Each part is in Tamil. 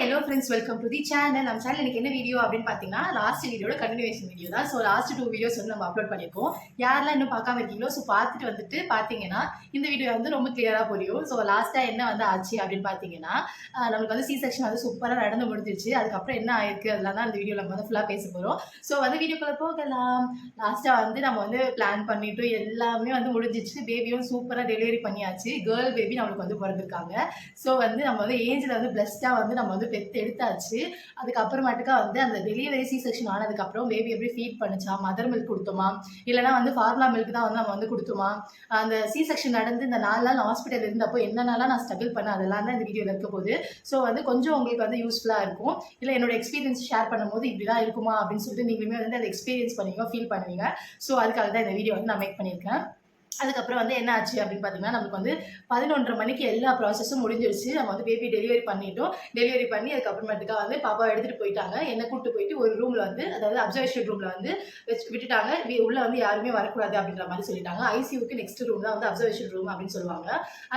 hello friends, welcome to the channel. நம்ம சேனல் இன்னைக்கு என்ன வீடியோ அப்படின்னு பார்த்தீங்கன்னா லாஸ்ட் வீடியோட கண்டினியூஷன் வீடியோ தான். ஸோ லாஸ்ட் 2 வீடியோஸ் வந்து நம்ம அப்லோட் பண்ணியிருக்கோம். யாரெல்லாம் இன்னும் பார்க்காம இருக்கீங்களோ ஸோ பார்த்துட்டு வந்துட்டு பார்த்தீங்கன்னா இந்த வீடியோ வந்து ரொம்ப கிளியராக புரியும். ஸோ லாஸ்ட்டாக என்ன வந்து ஆச்சு அப்படின்னு பார்த்தீங்கன்னா நம்மளுக்கு வந்து சி செக்ஷன் வந்து சூப்பராக நடந்து முடிஞ்சிருச்சு. அதுக்கப்புறம் என்ன ஆயிருக்கு அதெல்லாம் தான் இந்த வீடியோ நம்ம வந்து ஃபுல்லாக பேச போகிறோம். ஸோ வந்து வீடியோக்குள்ளே போகலாம். லாஸ்ட்டாக வந்து நம்ம வந்து பிளான் பண்ணிட்டு எல்லாமே வந்து முடிஞ்சிச்சு. பேபியும் சூப்பராக டெலிவரி பண்ணியாச்சு. கேர்ள் பேபி நம்மளுக்கு வந்து பிறந்திருக்காங்க. ஸோ வந்து நம்ம வந்து ஏஞ்சில் வந்து பிளஸ்டாக வந்து நம்ம வந்து பெற்று எடுத்தாச்சு. அதுக்கப்புறமாட்டுக்கா வந்து அந்த டெலிவரி சி செக்ஷன் ஆனதுக்கப்புறம் பேபி எப்படி ஃபீட் பண்ணுச்சா, மதர் மில்க் கொடுத்தோமா, இல்லைனா வந்து ஃபார்முலா மில்க் தான் வந்து நம்ம வந்து கொடுத்தோமா, அந்த சி செக்ஷன் நடந்து இந்த 4 நாள் ஹாஸ்பிட்டல் இருந்தப்போ என்னென்னலாம் நான் ஸ்ட்ரகிள் பண்ணேன் அதெல்லாம் தான் இந்த வீடியோவில் இருக்க போகுது. ஸோ வந்து கொஞ்சம் உங்களுக்கு வந்து யூஸ்ஃபுல்லாக இருக்கும். இல்லை என்னோட எக்ஸ்பீரியன்ஸ் ஷேர் பண்ணும்போது இப்படி தான் இருக்குமா அப்படின்னு சொல்லிட்டு நீங்களுமே வந்து அதை எக்ஸ்பீரியன்ஸ் பண்ணுவீங்க, ஃபீல் பண்ணுவீங்க. ஸோ அதுக்காக தான் இந்த வீடியோ வந்து நான் மேக் பண்ணியிருக்கேன். அதுக்கப்புறம் வந்து என்ன ஆச்சு அப்படின்னு பார்த்தீங்கன்னா நமக்கு வந்து 11:30 மணிக்கு எல்லா ப்ராசஸும் முடிஞ்சிருச்சு. நம்ம வந்து பேபி டெலிவரி பண்ணிட்டோம். டெலிவரி பண்ணி அதுக்கப்புறமேட்டுக்கா வந்து பாப்பா எடுத்துகிட்டு போயிட்டாங்க. என்னை கூப்பிட்டு போயிட்டு ஒரு ரூமில் வந்து அதாவது அப்சர்வேஷன் ரூமில் வந்து விட்டுட்டாங்க. உள்ளே வந்து யாருமே வரக்கூடாது அப்படின்ற மாதிரி சொல்லிட்டாங்க. ஐசியூக்கு நெக்ஸ்ட் ரூம் தான் வந்து அப்சர்வேஷன் ரூம் அப்படின்னு சொல்லுவாங்க.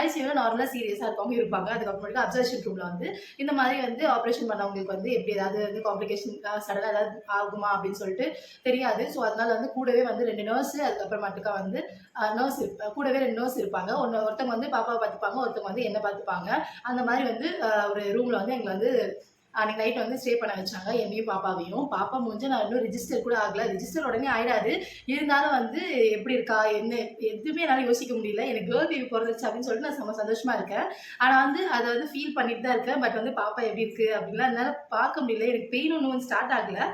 ஐசியூவில் நார்மலாக சீரியஸாக இருக்கவங்க இருப்பாங்க. அதுக்கப்புறமேட்டுக்கு அப்சர்வேஷன் ரூமில் வந்து இந்த மாதிரி வந்து ஆப்ரேஷன் பண்ணவங்களுக்கு வந்து எப்படி ஏதாவது வந்து காம்ப்ளிகேஷன் சடனாக ஏதாவது ஆகுமா அப்படின்னு சொல்லிட்டு தெரியாது. ஸோ அதனால வந்து கூடவே வந்து 2 நர்ஸு அதுக்கப்புறமேட்டுக்கா வந்து கூடவே 2 நர்ஸ் இருப்பாங்க. ஒருத்தவங்க வந்து பாப்பாவை பார்த்துப்பாங்க, ஒருத்தவங்க வந்து என்ன பார்த்துப்பாங்க. அந்த மாதிரி வந்து ஒரு ரூமில் வந்து எங்களை வந்து அன்றைக்கி நைட் வந்து ஸ்டே பண்ண வச்சாங்க, என்னையும் பாப்பாவையும். பாப்பா முடிஞ்சு நான் இன்னும் ரிஜிஸ்டர் கூட ஆகலை. ரிஜிஸ்டர் உடனே ஆகிடாது. இருந்தாலும் வந்து எப்படி இருக்கா என்ன எதுவுமே என்னால் யோசிக்க முடியல. எனக்கு கேர்ள் பேபி பிறந்துச்சு அப்படின்னு சொல்லிட்டு நான் செம்ம சந்தோஷமாக இருக்கேன். ஆனால் வந்து அதை வந்து ஃபீல் பண்ணிட்டு தான் இருக்கேன். பட் வந்து பாப்பா எப்படி இருக்குது அப்படின்லாம் என்னால் பார்க்க முடியல. எனக்கு பெயின் ஒன்றும் வந்து ஸ்டார்ட் ஆகலை.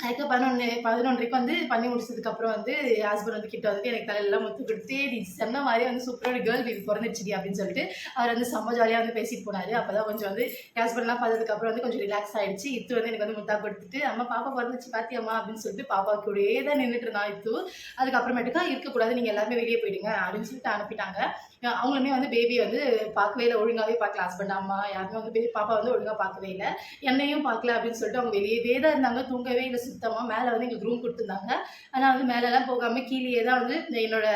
அதுக்கு 11:30 வந்து பண்ணி முடிச்சதுக்கப்புறம் வந்து என் ஹஸ்பண்ட் வந்து கிட்ட வந்து எனக்கு தலையெல்லாம் முத்து கொடுத்து நீ சொன்ன மாதிரி வந்து சூப்பராக கேர்ள் பேபி பிறந்துச்சுடி அப்படின்னு சொல்லிட்டு அவர் வந்து செம்ம ஜாலியாக வந்து பேசிட்டு போனார். அப்போ தான் கொஞ்சம் வந்து என் ஹஸ்பண்ட்லாம் பார்த்ததுக்கப்புறம் வந்து கொஞ்சம் ரிலாக்ஸ் ஆகிடுச்சு. இத்து வந்து எனக்கு வந்து முத்தா கொடுத்துட்டு அம்மா பாப்பா பிறந்துச்சு பாத்தியம்மா அப்படின்னு சொல்லிட்டு பாப்பா கூடயே தான் நின்றுட்டு இருந்தான் இத்து. அதுக்கப்புறமேட்டுக்கா இருக்கக்கூடாது, நீங்கள் எல்லாருமே வெளியே போயிடுங்க அப்படின்னு சொல்லிட்டு அனுப்பிட்டாங்க. அவங்களுமே வந்து பேபி வந்து பார்க்கவே இல்லை, ஒழுங்காகவே பார்க்கல. ஹஸ்பண்ட் அம்மா யாருமே வந்து பாப்பா வந்து ஒழுங்காக பார்க்கவே இல்லை, என்னையும் பார்க்கல அப்படின்னு சொல்லிட்டு அவங்க வெளியே தான் இருந்தாங்க, தூங்கவே இல்லை சுத்தமாக. மேலே வந்து எங்களுக்கு ரூம் கொடுத்துருந்தாங்க. ஆனால் வந்து மேலெல்லாம் போகாமல் கீழே தான் வந்து என்னோட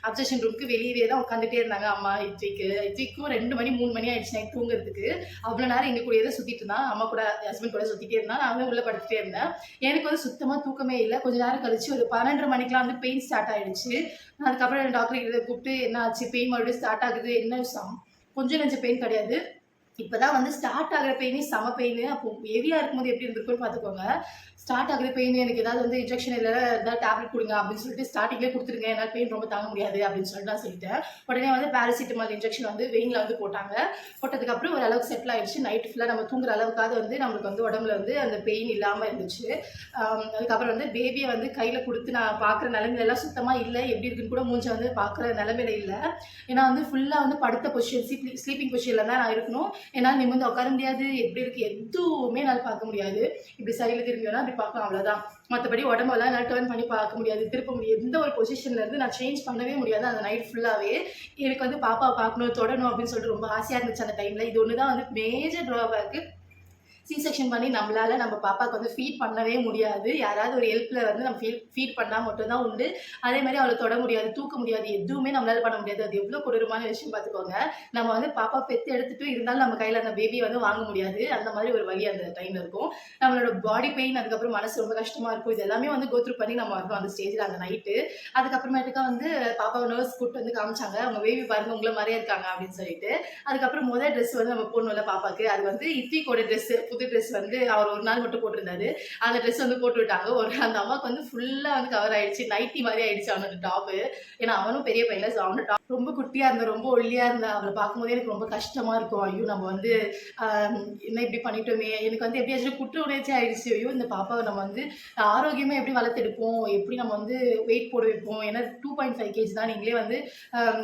அப்சர்வேஷன் ரூமுக்கு வெளியே தான் உட்காந்துட்டே இருந்தாங்க அம்மா. இத்விக்கும் 2 மணி 3 மணி ஆயிடுச்சு நைட் தூங்குறதுக்கு. அவ்வளோ நேரம் எங்கள் கூடயே தான் சுற்றிட்டு இருந்தான், அம்மா கூட ஹஸ்பண்ட் கூட சுற்றிட்டே இருந்தான். நான் வந்து உள்ளே படுத்துட்டே இருந்தேன். எனக்கு வந்து சுத்தமாக தூக்கமே இல்லை. கொஞ்சம் நேரம் கழிச்சு ஒரு 12:30 மணிக்கெலாம் வந்து பெயின் ஸ்டார்ட் ஆகிடுச்சு. அதுக்கப்புறம் டாக்டர் கிட்ட கூப்பிட்டு என்ன ஆச்சு, பெயின் மறுபடியும் ஸ்டார்ட் ஆகுது, என்ன கொஞ்சம் நெஞ்சம் பெயின் கிடையாது, இப்போதான் வந்து ஸ்டார்ட் ஆகிற பெயினே செம பெயின். அப்போ ஹெவியாக இருக்கும்போது எப்படி இருந்திருக்குன்னு பார்த்துக்கோங்க. ஸ்டார்ட் ஆகுது பெயின், எனக்கு ஏதாவது வந்து இன்ஜெக்ஷன் இல்லை ஏதாவது டேப்லெட் கொடுங்க அப்படின்னு சொல்லிட்டு ஸ்டார்டிங்லேயே கொடுத்துருங்க, என்னால் பெயின் ரொம்ப தாங்க முடியாது அப்படின்னு சொல்லிட்டு நான் சொல்லிட்டேன். உடனே வந்து பேராசிட்டமால் இன்ஜெக்ஷன் வந்து வெயினில் வந்து போட்டாங்க. போட்டதுக்கப்புறம் ஓரளவுக்கு செட்டில் ஆகிடுச்சு. நைட் ஃபுல்லாக நம்ம தூங்குற அளவுக்காவது வந்து நம்மளுக்கு வந்து உடம்புல வந்து அந்த பெயின் இல்லாமல் இருந்துச்சு. அதுக்கப்புறம் வந்து பேபியை வந்து கையில் கொடுத்து நான் பார்க்குற நிலைமையிலலாம் சுத்தமாக இல்லை, எப்படி இருக்குன்னு கூட மூஞ்சை வந்து பார்க்குற நிலைமையில இல்லை. ஏன்னா வந்து ஃபுல்லாக வந்து படுத்த பொசிஷன் ஸ்லீப்பிங் பொசிஷனில் தான் நான் இருக்கணும். என்னால் நிமிர்ந்து உட்கார முடியாது, எப்படி இருக்குது எதுவுமே என்னால் பார்க்க முடியாது. இப்படி சரியில் திரும்பியோன்னா அப்படி பார்க்கலாம், அவ்வளோதான். மற்றபடி உடம்பெல்லாம் என்னால் டேர்ன் பண்ணி பார்க்க முடியாது, திருப்ப முடியாது. எந்த ஒரு பொசிஷன்லேருந்து நான் சேஞ்ச் பண்ணவே முடியாது. அந்த நைட் ஃபுல்லாகவே எனக்கு வந்து பாப்பாவை பார்க்கணும் தொடணும் அப்படின்னு சொல்லிட்டு ரொம்ப ஆசையாக இருந்துச்சு அந்த டைமில். இது ஒன்று தான் வந்து மேஜர் ட்ராபேக்கு. சி செக்ஷன் பண்ணி நம்மளால் நம்ம பாப்பாவுக்கு வந்து ஃபீட் பண்ணவே முடியாது. யாராவது ஒரு ஹெல்ப்பில் வந்து நம்ம ஃபீட் பண்ணால் மட்டும்தான் உண்டு. அதே மாதிரி அவளை தொட முடியாது, தூக்க முடியாது, எதுவுமே நம்மளால் பண்ண முடியாது. அது எவ்வளோ கொடூரமான விஷயம் பார்த்துக்கோங்க. நம்ம வந்து பாப்பா பெற்று எடுத்துகிட்டு இருந்தாலும் நம்ம கையில் அந்த பேபியை வந்து வாங்க முடியாது. அந்த மாதிரி ஒரு வலி அந்த டைமில் இருக்கும். நம்மளோட பாடி பெயின், அதுக்கப்புறம் மனசு ரொம்ப கஷ்டமாக இருக்கும். இது எல்லாமே வந்து கோத்ரூ பண்ணி நம்ம வரணும் அந்த ஸ்டேஜில் அந்த நைட்டு. அதுக்கப்புறமேட்டுக்கா வந்து பாப்பாவை நர்ஸ் கூப்பிட்டு வந்து காமிச்சாங்க, அவங்க பேபி பாருங்கள் உங்களை மாதிரியே இருக்காங்க அப்படின்னு சொல்லிட்டு. அதுக்கப்புறம் முதல் ட்ரெஸ் வந்து நம்ம போடணும்ல பாப்பாவுக்கு, அது வந்து இத்விக்கோட ட்ரெஸ்ஸு, புது ட்ரெஸ் வந்து அவர் ஒரு நாள் மட்டும் போட்டிருந்தாரு. அந்த ட்ரெஸ் வந்து போட்டு விட்டாங்க. அந்த அம்மாவுக்கு வந்து ஃபுல்லாக வந்து கவர் ஆயிடுச்சு, நைட்டி மாதிரி ஆயிடுச்சு அவனோட டாப்பு. ஏன்னா அவனும் பெரிய பையன், ஸோ அவனோட டாப் ரொம்ப குட்டியாக இருந்தா, ரொம்ப ஒல்லியாக இருந்தா. அவளை பார்க்கும்போதே எனக்கு ரொம்ப கஷ்டமாக இருக்கும். ஐயோ நம்ம வந்து என்ன இப்படி பண்ணிட்டோமே, எனக்கு வந்து எப்படியாச்சும் குற்ற உணர்ச்சி ஆயிடுச்சு. ஐயோ இந்த பாப்பாவை நம்ம வந்து ஆரோக்கியமாக எப்படி வளர்த்தெடுப்போம், எப்படி நம்ம வந்து வெயிட் போட வைப்போம். ஏன்னா 2.5 kg தான். நீங்களே வந்து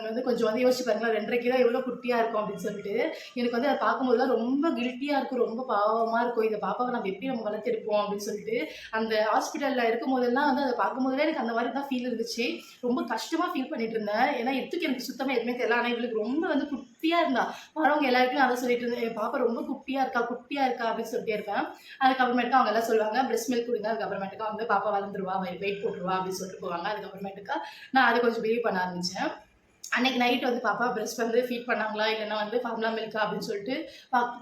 வந்து கொஞ்சம் வந்து யோசிச்சு பாருங்களா, 2.5 கிலோ எவ்வளோ குட்டியாக இருக்கும் அப்படின்னு சொல்லிட்டு. எனக்கு வந்து அதை பார்க்கும்போதுலாம் ரொம்ப கில்ட்டியாக இருக்கும், ரொம்ப பாவமாக இருக்கும். இந்த பாப்பாவை நம்ம எப்படி நம்ம வளர்த்தெடுப்போம் அப்படின்னு சொல்லிட்டு அந்த ஹாஸ்பிட்டலில் இருக்கும் போதெல்லாம் வந்து அதை பார்க்கும்போதெல்லாம் எனக்கு அந்த மாதிரி தான் ஃபீல் இருந்துச்சு. ரொம்ப கஷ்டமாக ஃபீல் பண்ணிட்டு இருந்தேன். ஏன்னா எதுக்கு எனக்கு சுத்தமாக எதுவுமே தெரியல. ஆனால் இவளுக்கு ரொம்ப வந்து குட்டியாக இருந்தா. வரவங்க எல்லாருக்கும் அதை சொல்லிட்டு இருந்தேன், என் பாப்பா ரொம்ப குட்டியாக இருக்கா அப்படின்னு சொல்லிட்டே இருப்பேன். அதுக்கப்புறமேட்டுக்கு அவங்க எல்லாம் சொல்லுவாங்க பிரெஸ்ட் மில்க் கொடுங்க, அதுக்கப்புறமேட்டுக்கா வந்து பாப்பா வளர்ந்துருவா, வெயிட் போட்டுருவா அப்படின்னு சொல்லிட்டு போவாங்க. அதுக்கப்புறமேட்டுக்கா நான் அதை கொஞ்சம் பிலீவ் பண்ண ஆரம்பித்தேன். அன்னைக்கு நைட் வந்து பாப்பா பிரஸ்ட் வந்து ஃபீட் பண்ணாங்களா இல்லைன்னா வந்து ஃபார்முலா மில்கா அப்படின்னு சொல்லிட்டு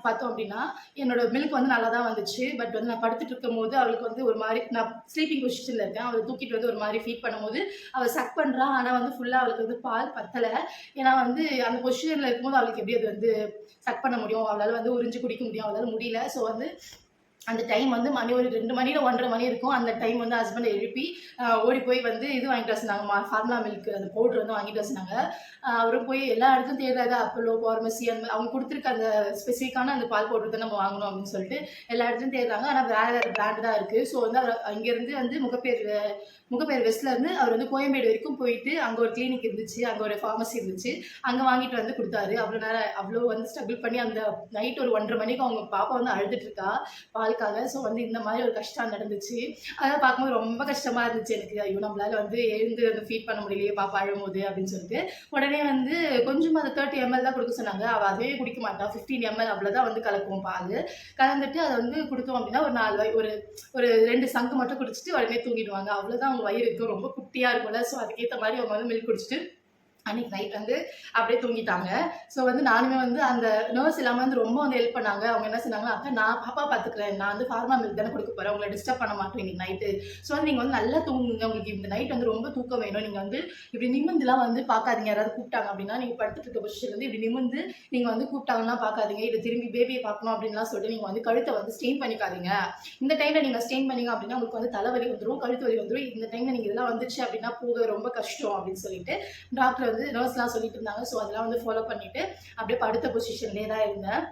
பார்த்தோம் அப்படின்னா என்னோட மில்க் வந்து நல்லா தான் வந்துச்சு. பட் வந்து நான் படுத்துட்டு இருக்கும்போது அவளுக்கு வந்து ஒரு மாதிரி நான் ஸ்லீப்பிங் பொசிஷனில் இருக்கேன். அவளை தூக்கிட்டு வந்து ஒரு மாதிரி ஃபீட் பண்ணும்போது அவள் சக் பண்ணுறா. ஆனால் வந்து ஃபுல்லாக அவளுக்கு வந்து பால் பத்தலை. ஏன்னா வந்து அந்த பொசிஷனில் இருக்கும்போது அவளுக்கு எப்படி அது வந்து சக் பண்ண முடியும், அவளால் வந்து உறிஞ்சு குடிக்க முடியும், அவளால் முடியல. ஸோ வந்து அந்த டைம் வந்து மணி ஒரு 2 மணி இல்லை 1:30 மணி இருக்கும். அந்த டைம் வந்து ஹஸ்பண்டை எழுப்பி ஓடி போய் வந்து இது வாங்கிட்டு வர சொன்னாங்க, ஃபார்முலா மில்க் அந்த பவுடர் வந்து வாங்கிட்டு வர சொன்னாங்க. அவரும் போய் எல்லா இடத்துலையும் தேடுறாரு. அப்போலோ, பார்மசி அந்த அவங்க கொடுத்துருக்க அந்த ஸ்பெசிஃபிக்கான அந்த பால் பவுடர் தான் நம்ம வாங்கணும் அப்படின்னு சொல்லிட்டு எல்லா இடத்துலையும் தேடுறாங்க. ஆனால் வேறு வேறு பிராண்டு தான் இருக்குது. ஸோ வந்து அவர் அங்கேருந்து வந்து முகப்பேர் வெஸ்ட்லேருந்து அவர் வந்து கோயம்பேடு வரைக்கும் போயிட்டு அங்கே ஒரு கிளினிக் இருந்துச்சு, அங்கே ஒரு ஃபார்மசி இருந்துச்சு, அங்கே வாங்கிட்டு வந்து கொடுத்தாரு. அவ்வளோ நேரம் அவ்வளோ வந்து ஸ்ட்ரகிள் பண்ணி அந்த நைட் ஒரு 1:30 மணிக்கு அவங்க பாப்பா வந்து அழுதுட்டு இருக்கா பாலுக்காக. ஸோ வந்து இந்த மாதிரி ஒரு கஷ்டம் நடந்துச்சு. அதெல்லாம் பார்க்கும்போது ரொம்ப கஷ்டமாக இருந்துச்சு எனக்கு. ஐயோ, நம்மளால வந்து எழுந்து வந்து ஃபீட் பண்ண முடியலையே பாப்பா அழும்போது அப்படின்னு சொல்லிட்டு. உடனே வந்து கொஞ்சமாக அந்த 30 ml தான் கொடுக்க சொன்னாங்க. அவள் அதே குடிக்க மாட்டான். 15 ml அவ்வளோதான் வந்து கலக்குவோம் பால். கலந்துட்டு அதை வந்து கொடுத்தோம் அப்படின்னா ஒரு 4 ஒரு 2 சங்கு மட்டும் குடிச்சிட்டு உடனே தூங்கிடுவாங்க. அவ்வளோதான் அவங்க வயிறு இருக்கும், ரொம்ப குட்டியாக இருக்கும்ல. ஸோ அதுக்கேற்ற மாதிரி அவங்க வந்து மில்க் குடிச்சிட்டு அன்னைக்கு நைட் வந்து அப்படியே தூங்கிட்டாங்க. ஸோ வந்து நானுமே வந்து அந்த நர்ஸ் எல்லாமே வந்து ரொம்ப வந்து ஹெல்ப் பண்ணாங்க. அவங்க என்ன சொன்னாங்கன்னா, அக்கா நான் பாப்பா பார்த்துக்கிறேன், நான் வந்து ஃபார்மா மில்க் தானே கொடுக்க போகிறேன், உங்களை டிஸ்டர்ப் பண்ண மாட்டேன் இன்னைக்கு நைட்டு. ஸோ வந்து நீங்கள் வந்து நல்லா தூங்குங்க, உங்களுக்கு இந்த நைட் வந்து ரொம்ப தூக்கம் வேணும். நீங்கள் வந்து இப்படி நிமிந்துலாம் வந்து பார்க்காதீங்க. யாராவது கூப்பிட்டாங்க அப்படின்னா நீங்கள் படுத்துட்டு இருக்க பொசிஷன் வந்து இப்படி நிமிந்து நீங்கள் வந்து கூப்பிட்டாங்கன்னா பார்க்காதீங்க. இது திரும்பி பேபியை பார்க்கணும் அப்படின்லாம் சொல்லிட்டு நீங்கள் வந்து கழுத்தை வந்து ஸ்ட்ரெயின் பண்ணிக்காதீங்க. இந்த டைமில் நீங்கள் ஸ்ட்ரெயின் பண்ணிங்க அப்படின்னா உங்களுக்கு வந்து தலைவலி வந்துடும், கழுத்து வலி வந்துடும். இந்த டைமில் நீங்கள் இதெல்லாம் வந்துச்சு அப்படின்னா போக ரொம்ப கஷ்டம் அப்படின்னு சொல்லிட்டு டாக்டர் வந்து நர்ஸ்லாம் சொல்லிட்டு இருந்தாங்க. ஸோ அதெல்லாம் வந்து ஃபாலோ பண்ணிட்டு அப்படியே படுத்த பொசிஷன்லேயே தான் இருந்தேன்.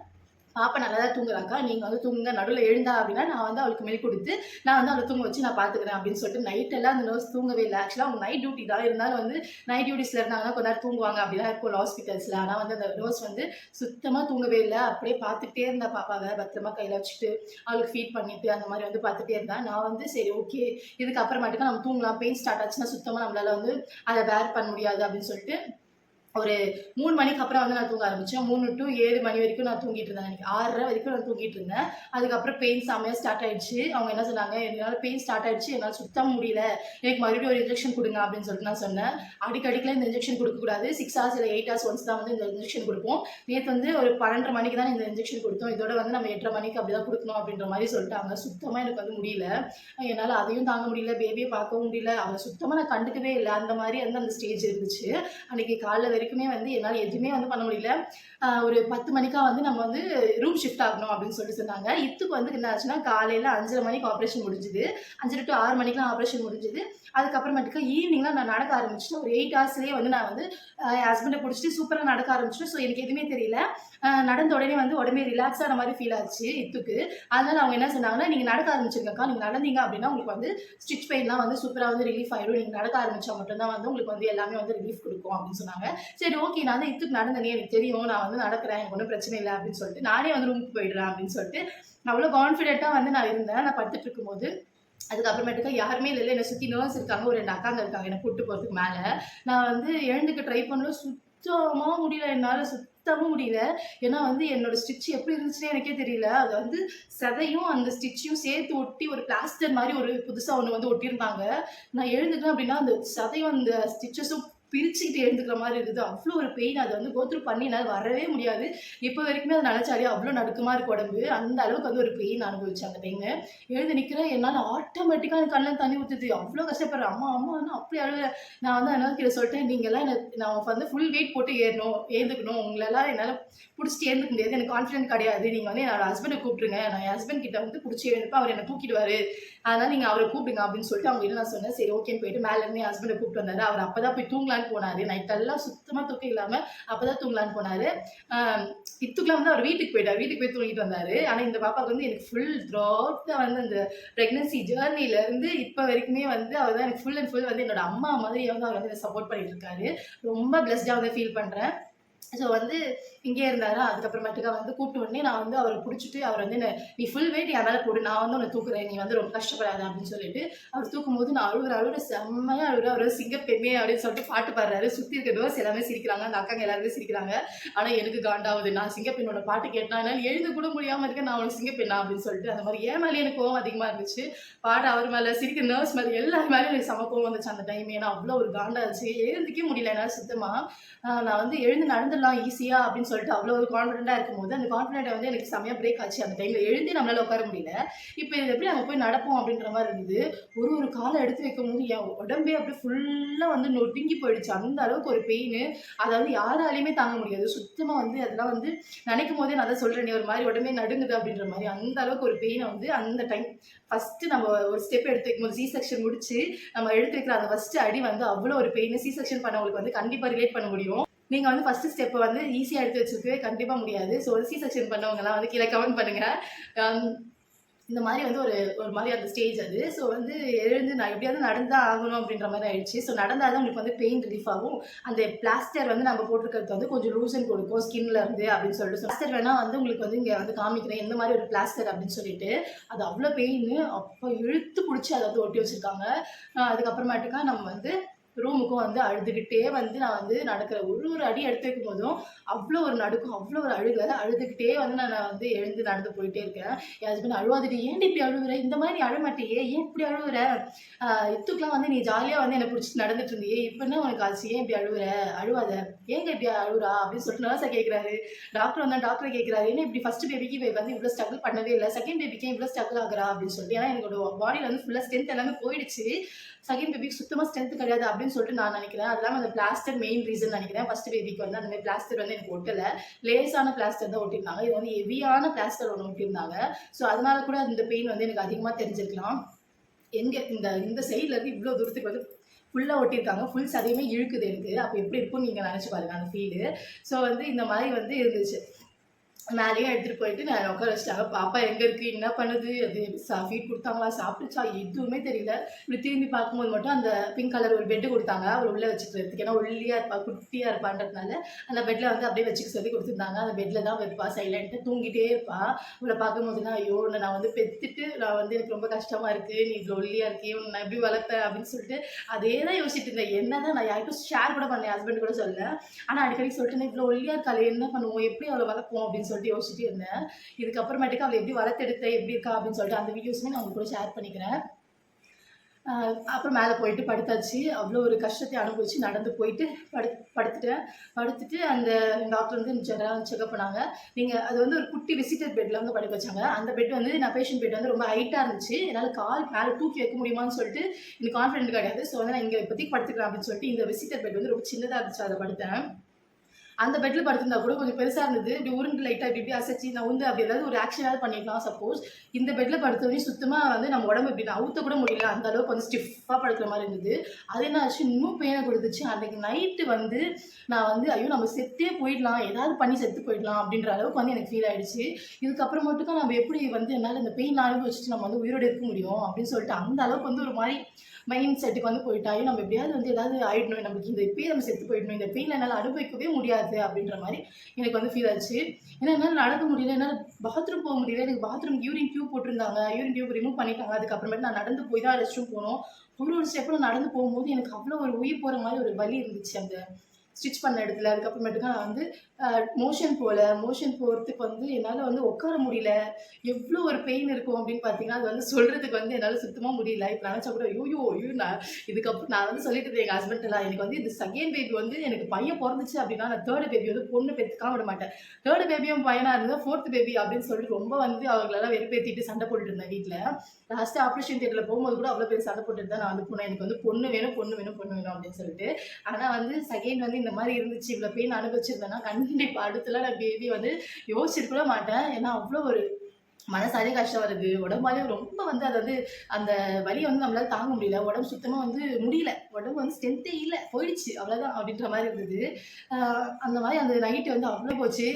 பாப்பா நல்லா தான் தூங்குறாக்கா, நீங்கள் வந்து தூங்குங்க, நடுவில் எழுந்தா அப்படின்னா நான் வந்து அவளுக்கு மில்க் கொடுத்து நான் வந்து அவளை தூங்க வச்சு நான் பார்த்துக்கிறேன் அப்படின்னு சொல்லிட்டு நைட்டெல்லாம் அந்த நர்ஸ் தூங்கவே இல்லை. ஆக்சுவலாக அவங்க நைட் டியூட்டி தான், இருந்தாலும் வந்து நைட் டியூட்டிஸில் இருந்தாங்கன்னா கொஞ்ச நேரம் தூங்குவாங்க அப்படிலாம் இருக்கும் ஹாஸ்பிட்டல்ஸில். ஆனால் வந்து அந்த நர்ஸ் வந்து சுத்தமாக தூங்கவே இல்லை. அப்படியே பார்த்துக்கிட்டே இருந்தா பாப்பாவை பத்திரமா கையில் வச்சுட்டு அவளுக்கு ஃபீட் பண்ணிட்டு அந்த மாதிரி வந்து பார்த்துட்டே இருந்தேன். நான் வந்து சரி ஓகே, இதுக்கு அப்புறமேட்டுக்கு நம்ம தூங்கலாம், பெயின் ஸ்டார்ட் ஆச்சுன்னா சுத்தமாக நம்மளால வந்து அதை பேர் பண்ண முடியாது அப்படின்னு சொல்லிட்டு ஒரு 3 மணிக்கு அப்புறம் வந்து நான் தூங்க ஆரம்பித்தேன். 3 to 7 மணி வரைக்கும் நான் தூங்கிட்டு இருந்தேன். எனக்கு 6:30 வரைக்கும் நான் தூங்கிட்டு இருந்தேன். அதுக்கப்புறம் பெயின் செம்மையாக ஸ்டார்ட் ஆயிடுச்சு. அவங்க என்ன சொன்னாங்க, என்னால் பெயின் ஸ்டார்ட் ஆயிடுச்சு, என்னால் சுத்தமாக முடியல, எனக்கு மறுபடியும் ஒரு இன்ஜெக்ஷன் கொடுங்க அப்படின்னு சொல்லிட்டு நான் சொன்னேன். அடிக்கடிக்கெலாம் இந்த இன்ஜெக்ஷன் கொடுக்கக்கூடாது, 6 hours இல்லை 8 hours ஒன்ஸ் தான் வந்து இந்த இன்ஜெக்ஷன் கொடுப்போம். நேற்று வந்து ஒரு 12:30 மணிக்கு தான் இந்த இன்ஜெக்ஷன் கொடுத்தோம், இதோட வந்து நம்ம 8:30 மணிக்கு அப்படி தான் கொடுக்கணும் அப்படின்ற மாதிரி சொல்லிட்டாங்க. சுத்தமாக எனக்கு வந்து முடியல, என்னால் அதையும் தாங்க முடியல, பேபியை பார்க்கவும் முடியல. அவளை சுத்தமாக நான் கண்டுக்கவே இல்லை. அந்த மாதிரி வந்து அந்த ஸ்டேஜ் இருந்துச்சு. அன்றைக்கி காலைல வரைக்குமே வந்து என்னால் எதுவுமே வந்து பண்ண முடியல. ஒரு 10 மணிக்கா வந்து நம்ம வந்து ரூம் ஷிஃப்ட் ஆகணும் அப்படின்னு சொல்லிட்டு சொன்னாங்க. இத்துக்கு வந்து என்ன ஆச்சுன்னா காலையில் 5:30 மணிக்கு ஆப்ரேஷன் முடிஞ்சுது. 5:30 to 6 மணிக்கெலாம் ஆப்ரேஷன் முடிஞ்சுது. அதுக்கப்புறமேட்டுக்கு ஈவினிங்லாம் நான் நடக்க ஆரம்பிச்சிட்டேன். ஒரு 8 ஹவர்ஸ்லேயே வந்து நான் வந்து என் ஹஸ்பண்டை பிடிச்சிட்டு சூப்பராக நடக்க ஆரம்பிச்சிட்டேன். ஸோ எனக்கு எதுவுமே தெரியல. நடந்த உடனே வந்து உடம்பே ரிலாக்ஸ் ஆன மாதிரி ஃபீல் ஆச்சு இத்துக்கு. அதனால அவங்க என்ன சொன்னாங்கன்னா, நீங்கள் நடக்க ஆரம்பிச்சிருக்கக்கா, நீங்கள் நடந்தீங்க அப்படின்னா உங்களுக்கு வந்து ஸ்டிச் பெயின்லாம் வந்து சூப்பராக வந்து ரிலீஃப் ஆகிடும், நீங்கள் நடக்க ஆரம்பித்தா மட்டும்தான் வந்து உங்களுக்கு வந்து எல்லாமே வந்து ரிலீஃப் கொடுக்கும் அப்படின்னு சொன்னாங்க. சரி ஓகே, நான் வந்து இத்துக்கு நடந்தேனே, எனக்கு தெரியும், நான் வந்து நடக்கிறேன், எனக்கு ஒன்றும் பிரச்சனை இல்லை அப்படின்னு சொல்லிட்டு நானே வந்து ரூமுக்கு போயிடுறேன் அப்படின்னு சொல்லிட்டு அவ்வளோ கான்ஃபிடென்ட்டாக வந்து நான் இருந்தேன். நான் படுத்துட்டு இருக்கும்போது அதுக்கப்புறமேட்டுக்கா யாருமே இல்லை, என்னை சுற்றி நர்ஸ் இருக்காங்க, ஒரு 2 அக்காங்க இருக்காங்க என்னை கூப்பிட்டு போகிறதுக்கு மேலே. நான் வந்து எழுந்துக்க ட்ரை பண்ணல, சுத்தமாக முடியல, என்னால் சுத்தமாக முடியல. ஏன்னா வந்து என்னோட ஸ்டிச் எப்படி இருந்துச்சுன்னே எனக்கே தெரியல. அது வந்து சதையும் அந்த ஸ்டிச்சையும் சேர்த்து ஒட்டி ஒரு பிளாஸ்டர் மாதிரி ஒரு புதுசாக ஒன்று வந்து ஒட்டியிருந்தாங்க. நான் எழுந்துக்கிறேன் அப்படின்னா அந்த சதையும் அந்த ஸ்டிச்சஸும் பிரிச்சுக்கிட்டு எழுந்துக்கிற மாதிரி இருக்குது. அவ்வளோ ஒரு பெயின். அதை வந்து கோத்ரூ பண்ணி என்னால் வரவே முடியாது. இப்போ வரைக்குமே அதை நினச்சாலே அவ்வளோ நடுக்கமாக இருக்கு உடம்பு. அந்த அளவுக்கு வந்து ஒரு பெயின் அனுபவிச்சேன் அந்த டைமு. எழுந்து நிற்கிறேன், என்னால் ஆட்டோமேட்டிக்காக எனக்கு கண்ணில் தண்ணி ஊற்றுது. அவ்வளோ கஷ்டப்படுறேன். அம்மா அம்மா வந்து அப்படி அழுவ. நான் வந்து அதனால கீழே சொல்லிட்டேன், நீங்கள்லாம் நான் வந்து ஃபுல் வெயிட் போட்டு ஏந்துக்கணும், உங்களெல்லாம் என்னால் பிடிச்சிட்டு ஏந்துக்க முடியாது, எனக்கு கான்ஃபிடென்ட் கிடையாது. நீங்கள் வந்து என்னோட ஹஸ்பண்டை கூப்பிட்டுருங்க, நான் என் ஹஸ்பண்ட் கிட்ட வந்து பிடிச்சி எழுப்பேன், அவர் என்னை தூக்கிடுவார், அதனால் நீங்கள் அவரை கூப்பிடுங்க அப்படின்னு சொல்லிட்டு அவங்க கிட்ட நான் சொன்னேன். சரி ஓகேன்னு போயிட்டு மேலேருந்து என் ஹஸ்பண்டை கூப்பிட்டு வந்தார். அவர் அப்போ தான் போய் தூங்கலான்னு போனார். நைட்டெல்லாம் சுத்தமாக தூக்கம் இல்லாமல் அப்போ தான் தூங்கலான்னு போனார். இத்துக்குலாம் வந்து அவர் வீட்டுக்கு போயிட்டார். வீட்டுக்கு போய் தூங்கிட்டு வந்தார். ஆனால் இந்த பாப்பாவுக்கு வந்து எனக்கு ஃபுல் த்ரோட் தான் வந்து அந்த ப்ரெக்னன்சி ஜேர்னிலேருந்து இப்போ வரைக்குமே வந்து அவர் தான் எனக்கு ஃபுல் அண்ட் ஃபுல் வந்து என்னோட அம்மா மாதிரி வந்து அவர் வந்து சப்போர்ட் பண்ணிட்டு இருக்காரு. ரொம்ப பிளஸ்டாக வந்து ஃபீல் பண்ணுறேன். ஸோ வந்து இங்கே இருந்தாரா. அதுக்கப்புறமேட்டுக்கா வந்து கூப்பிட்டு உடனே நான் வந்து அவரை பிடிச்சிட்டு அவர் வந்து நீ ஃபுல் வெயிட் என் மேலே போடு, நான் வந்து உன்னை தூக்குறேன், நீ வந்து ரொம்ப கஷ்டப்படாத அப்படின்னு சொல்லிட்டு அவர் தூக்கும்போது நான் அழுகுற செம்மையாக அவர் சிங்கப்பெண்ணே அப்படின்னு சொல்லிட்டு பாட்டு பாடுறாரு. சுற்றி இருக்க டோர்ஸ் எல்லாமே சிரிக்கிறாங்க, அந்த அக்காங்க எல்லாருமே சிரிக்கிறாங்க. ஆனால் எனக்கு காண்டாவது, நான் சிங்கப்பெண்ணோட பாட்டு கேட்டேன், என்னால் எழுந்து கூட முடியாமல் இருக்கேன், நான் உனக்கு சிங்கப்பெண்ணா அப்படின்னு சொல்லிட்டு. அந்த மாதிரி ஏன் மேலே எனக்கு கோவம் அதிகமாக இருந்துச்சு. பாட அவர் மேலே, சிரிக்கிற நர்ஸ் மேலே, எல்லாரும் மேலே எனக்கு செம கோவம் வந்துச்சு அந்த டைம். ஏன்னா அவ்வளோ ஒரு காண்டாச்சு, எழுந்துக்கே முடியல என்னால் சுத்தமாக. நான் வந்து எழுந்து நடந்துடலாம் ஈஸியா அப்படின்னு சொல்லிட்டு அவ்வளோ ஒரு கான்ஃபிடென்ட்டாக இருக்கும்போது அந்த கான்ஃபிடென்ட்டை வந்து எனக்கு செம்மையாக பிரேக் ஆச்சு. அந்த டைமில் எழுந்து நம்மளால உட்கார முடியல. இப்போ இது எப்படி நம்ம போய் நடப்போம் அப்படின்ற மாதிரி இருந்தது. ஒரு காலை எடுத்து வைக்கும்போது என் உடம்பே அப்படியே ஃபுல்லாக வந்து நொடுங்கி போயிடுச்சு. அந்த அளவுக்கு ஒரு பெயின். அதை வந்து யாராலையுமே தாங்க முடியாது சுத்தமாக. வந்து அதெல்லாம் வந்து நினைக்கும் போதே நான் தான் சொல்கிறேன், ஒரு மாதிரி உடம்பே நடுங்குது அப்படின்ற மாதிரி. அந்த அளவுக்கு ஒரு பெயினை வந்து அந்த டைம் ஃபஸ்ட்டு நம்ம ஒரு ஸ்டெப் எடுத்து வைக்கும்போது சி செக்ஷன் முடிச்சு நம்ம எடுத்து வைக்கிற அந்த ஃபஸ்ட்டு அடி வந்து அவ்வளோ ஒரு பெயின். சி செக்ஷன் பண்ணவங்களுக்கு வந்து கண்டிப்பாக ரிலேட் பண்ண முடியும். நீங்க வந்து ஃபர்ஸ்ட் ஸ்டெப் வந்து ஈஸியா எடுத்து வச்சிருக்கவே கண்டிப்பா முடியாது. ஸோ சி செக்ஷன் பண்ணவங்கலாம் வந்து கீழே கமெண்ட் பண்ணுங்க. இந்த மாதிரி வந்து ஒரு மாதிரி அந்த ஸ்டேஜ் அது. ஸோ வந்து எழுந்து நான் எப்படியாவது நடந்தால் ஆகணும் அப்படின்ற மாதிரி ஆயிடுச்சு. ஸோ நடந்தால் தான் உங்களுக்கு வந்து பெயின் ரிலீஃப் ஆகும். அந்த பிளாஸ்டர் வந்து நம்ம போட்டிருக்கிறது வந்து கொஞ்சம் லூசன் கொடுக்கும் ஸ்கின்ல இருந்து அப்படின்னு சொல்லிட்டு. பிளாஸ்டர் வேணா வந்து உங்களுக்கு வந்து இங்கே வந்து காமிக்கிறேன் எந்த மாதிரி ஒரு பிளாஸ்டர் அப்படின்னு சொல்லிட்டு. அது அவ்வளோ பெயின். அப்போ இழுத்து பிடிச்சி அதை வந்து ஒட்டி வச்சிருக்காங்க. அதுக்கப்புறமேட்டுக்கா நம்ம வந்து ரூமுக்கும் வந்து அழுதுகிட்டே வந்து நான் வந்து நடக்கிற ஒரு அடி எடுத்து வைக்கும் போதும் அவ்வளோ ஒரு நடுக்கும், அவ்வளோ ஒரு அழுதுகிட்டே வந்து நான் வந்து எழுந்து நடந்து போயிட்டே இருக்கேன். என் ஹஸ்பண்ட் அழுவாதுடி, ஏன்டி இப்படி அழுகுற, இந்த மாதிரி நீ அழமாட்டியே, ஏன் இப்படி அழுகுற, இதுக்கெலாம் வந்து நீ ஜாலியாக வந்து என்னை பிடிச்சிட்டு நடந்துட்டு இருந்தியே, இப்போ என்ன உனக்கு ஆச்சு, ஏன் இப்படி அழுவாத, ஏங்க இப்படி அழுகுறா அப்படின்னு சொல்லிட்டு நர்ஸை கேட்குறாரு. டாக்டர் வந்தால் டாக்டரை கேட்குறாரு, ஏன்னா இப்படி ஃபர்ஸ்ட் பேபிக்கு வந்து இவ்வளோ ஸ்ட்ரகிள் பண்ணவே இல்லை, செகண்ட் பேபிக்கு இவ்வளோ ஸ்ட்ரகிள் ஆகுறா அப்படின்னு சொல்லிட்டு. ஏன்னா என்னோட பாடியில் வந்து ஃபுல்லாக ஸ்ட்ரென்த் எல்லாமே போயிடுச்சு, செகண்ட் பேபிக்கு சுத்தமாக ஸ்ட்ரென்த் கிடையாது அப்படின்னு சொல்லிட்டு நான் நினைக்கிறேன். அது இல்லாமல் அந்த பிளாஸ்டர் மெயின் ரீசன் நினைக்கிறேன். ஃபர்ஸ்ட் பேபிக்கு வந்து அந்த மாதிரி பிளாஸ்டர் வந்து எனக்கு ஒட்டலை, லேஸான பிளாஸ்டர் தான் ஒட்டியிருந்தாங்க. இது வந்து ஹெவியான பிளாஸ்டர் ஒன்று ஒட்டியிருந்தாங்க. ஸோ அதனால கூட இந்த பெயின் வந்து எனக்கு அதிகமாக தெரிஞ்சிருக்கலாம். எங்கே இந்த சைடில் இருந்து இவ்வளோ தூரத்துக்கு வந்து ஃபுல்லாக ஒட்டியிருக்காங்க, ஃபுல் சதையுமே இழுக்குது எனக்கு. அப்போ எப்படி இருக்கும்னு நீங்கள் நினச்சி பாருங்கள் அந்த ஃபீலு. ஸோ வந்து இந்த மாதிரி வந்து இருந்துச்சு. மேலேயும் எடுத்துகிட்டு போயிட்டு நான் உட்கார வச்சிட்டாங்க. பாப்பா எங்கே இருக்குது, என்ன பண்ணுது, அது ஃபீட் கொடுத்தாங்களா, சாப்பிட்டுச்சா, எதுவுமே தெரியல. இப்படி திரும்பி பார்க்கும்போது மட்டும் அந்த பிங்க் கலர் ஒரு பெட்டு கொடுத்தாங்க அவள் உள்ளே வச்சுக்கிறதுக்கு. ஏன்னா ஒல்லியாக இருப்பா, குட்டியாக இருப்பான்றதுனால அந்த பெட்டில் வந்து அப்படியே வச்சுக்க சொல்லி கொடுத்துருந்தாங்க. அந்த பெட்டில் தான் வைப்பா, சைலண்ட்டாக தூங்கிட்டே இருப்பா. இவளை பார்க்கும்போதுனா ஐயோ நான் வந்து பெற்றுட்டு நான் வந்து எனக்கு ரொம்ப கஷ்டமாக இருக்குது, நீ இவ்வளோ ஒல்லியாக இருக்கே, நான் எப்படி வளர்ப்பேன் அப்படின்னு சொல்லிட்டு அதே தான் யோசிச்சுட்டு இருந்தேன். என்ன தான் நான் யாருக்கும் ஷேர் கூட பண்ணேன், ஹஸ்பண்ட் கூட சொல்ல. ஆனால் அடிக்கடி சொல்லிட்டு இவ்வளோ ஒல்லியாக இருக்காளே, என்ன பண்ணுவோம், எப்படி அவளை வளர்ப்போம் அப்படின்னு சொல்லிட்டு யோசிச்சுட்டு இருந்தேன். இதுக்கப்புறமேட்டுக்கு அவளை எப்படி வளர்த்தெடுத்த, எப்படி இருக்கா அப்படின்னு சொல்லிட்டு அந்த வீடியோஸுமே நான் உங்க கூட ஷேர் பண்ணிக்கிறேன். அப்புறம் மேலே போயிட்டு படுத்தாச்சு. அவ்வளோ ஒரு கஷ்டத்தை அனுபவிச்சு நடந்து போயிட்டு படுத்துட்டு அந்த டாக்டர் வந்து ஜெனரல் செக்அப் பண்ணாங்க. நீங்கள் அது வந்து ஒரு குட்டி விசிட்டர் பெட்டில் வந்து படுக்க வச்சாங்க. அந்த பெட் வந்து நான் பேஷண்ட் பெட் வந்து ரொம்ப ஹைட்டாக இருந்துச்சு. என்னால் கால் மேலே தூக்கி வைக்க முடியுமான்னு சொல்லிட்டு எனக்கு கான்ஃபிடென்ட் கிடையாது. ஸோ வந்து நான் இங்கே இப்போதைக்கு படுத்துக்கிறேன் அப்படின்னு சொல்லிட்டு இந்த விசிட்டர் பெட் வந்து ரொம்ப சின்னதாக இருந்துச்சு, அதை படுத்தேன். அந்த பெட்டில் படுத்திருந்தா கூட கொஞ்சம் பெருசாக இருந்தது. இப்படி உருண்டு லைட்டாக இப்படி அசைச்சி நான் வந்து அப்படி ஏதாவது ஒரு ஆக்ஷனாவது பண்ணிக்கலாம். சப்போஸ் இந்த பெட்டில் படுத்தவொடனே சுத்தமாக வந்து நம்ம உடம்பு இப்படி அவுத்த கூட முடியல, அந்த அளவுக்கு வந்து ஸ்டிஃபாக படுக்கிற மாதிரி இருந்தது. அது என்ன ஆச்சு, இன்னும் பெயினை கொடுத்துச்சு. அன்றைக்கு நைட்டு வந்து நான் வந்து ஐயோ நம்ம செத்தே போயிடலாம், ஏதாவது பண்ணி செத்து போயிடலாம் அப்படின்ற அளவுக்கு வந்து எனக்கு ஃபீல் ஆகிடுச்சு. இதுக்கப்புறம் மட்டும் நம்ம எப்படி வந்து என்னால் இந்த பெயின் அனுபவிச்சுட்டு நம்ம வந்து உயிரோடு இருக்க முடியும் அப்படின்னு சொல்லிட்டு அந்த அளவுக்கு வந்து ஒரு மாதிரி மைண்ட் செட்டுக்கு வந்து போயிட்டாயோ, நம்ம எப்படியாவது வந்து ஏதாவது ஆயிடணும், நமக்கு இந்த இப்பயே நம்ம செத்து போயிடணும், இந்த பெயின் என்னால் அனுபவிக்கவே முடியாது அப்படின்ற மாதிரி எனக்கு வந்து ஃபீல் ஆச்சு. ஏன்னா என்னால் நடக்க முடியல, என்னால் பாத்ரூம் போக முடியல. எனக்கு பாத்ரூம் யூரின் டியூப் போட்டிருந்தாங்க, யூரின் டியூப் ரிமூவ் பண்ணிட்டாங்க. அதுக்கப்புறமேட்டு நான் நடந்து போய் தான் ரெஸ்ட் ரூம் போனோம். ஒரு ஸ்டெப்பில் நடந்து போகும்போது எனக்கு அவ்வளோ ஒரு உயிர் போகிற மாதிரி ஒரு வலி இருந்துச்சு அந்த ஸ்டிச் பண்ண இடத்துல. அதுக்கப்புறமேட்டுக்கா நான் வந்து மோஷன் போகிறதுக்கு வந்து என்னால் வந்து உட்கார முடியல. எவ்வளோ ஒரு பெயின் இருக்கும் அப்படின்னு பார்த்தீங்கன்னா அது வந்து சொல்கிறதுக்கு வந்து என்னால் சுத்தமாக முடியல. இப்போ நினச்சா கூட ஐயோ நான் இதுக்கப்புறம் நான் வந்து சொல்லிட்டு இருந்தேன் எங்கள் ஹஸ்பண்ட்லாம், எனக்கு வந்து இது செகண்ட் பேபி வந்து எனக்கு பையன் பிறந்துச்சு அப்படின்னா நான் தேர்டு பேபி வந்து பொண்ணு பெற்றுக்காம விட மாட்டேன். தேர்டு பேபியும் பையனாக இருந்தால் ஃபோர்த் பேபி அப்படின்னு சொல்லிட்டு ரொம்ப வந்து அவங்களெல்லாம் வெறுப்பேற்றிட்டு சண்டை போட்டுட்டு இருந்தேன் வீட்டில். லாஸ்ட்டு ஆப்ரேஷன் தியேட்டரில் போகும்போது கூட அவ்வளோ பேர் சண்டை போட்டுட்டு தான் நான் வந்து போனேன். எனக்கு வந்து பொண்ணு வேணும் அப்படின்னு சொல்லிட்டு. ஆனால் வந்து செகண்ட் வந்து இந்த மாதிரி இருந்துச்சு, இவ்வளோ பெயின் அனுபவிச்சிருந்தேன்னா கண்டிப்பாக அடுத்தலாம் நான் பேபி வந்து யோசிச்சிருக்க கூட மாட்டேன். ஏன்னா அவ்வளோ ஒரு மனசாலே கஷ்டம் வருது, உடம்பாலே ரொம்ப வந்து அது வந்து அந்த வலியை வந்து நம்மளால தாங்க முடியல, உடம்பு சுத்தமாக வந்து முடியல, உடம்பு வந்து ஸ்ட்ரென்த்தே இல்லை, போயிடுச்சு அவ்வளோதான் அப்படின்ற மாதிரி இருந்தது. அந்த மாதிரி அந்த நைட்டு வந்து அவ்வளோ போச்சு.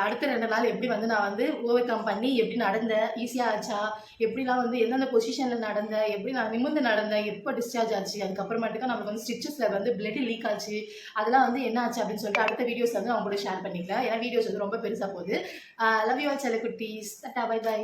அடுத்த 2 நாள் எப்படி வந்து நான் வந்து ஓவர் கம் பண்ணி எப்படி நடந்தேன், ஈஸியாக ஆச்சா, எப்படிலாம் வந்து எந்தெந்த பொசிஷனில் நடந்தேன், எப்படி நான் நிமிர்ந்து நடந்தேன், எப்போ டிஸ்சார்ஜ் ஆச்சு, அதுக்கப்புறமேட்டுக்கா நமக்கு வந்து ஸ்டிச்சஸில் வந்து பிளட் லீக் ஆச்சு, அதெல்லாம் வந்து என்ன ஆச்சு அப்படின்னு சொல்லிட்டு அடுத்த வீடியோஸ் வந்து அவங்க கூட ஷேர் பண்ணிக்கிறேன். ஏன்னா வீடியோஸ் வந்து ரொம்ப பெருசாக போகுது. லவ் யூ ஆல் செல்லக்குட்டீஸ். Tata, bye by.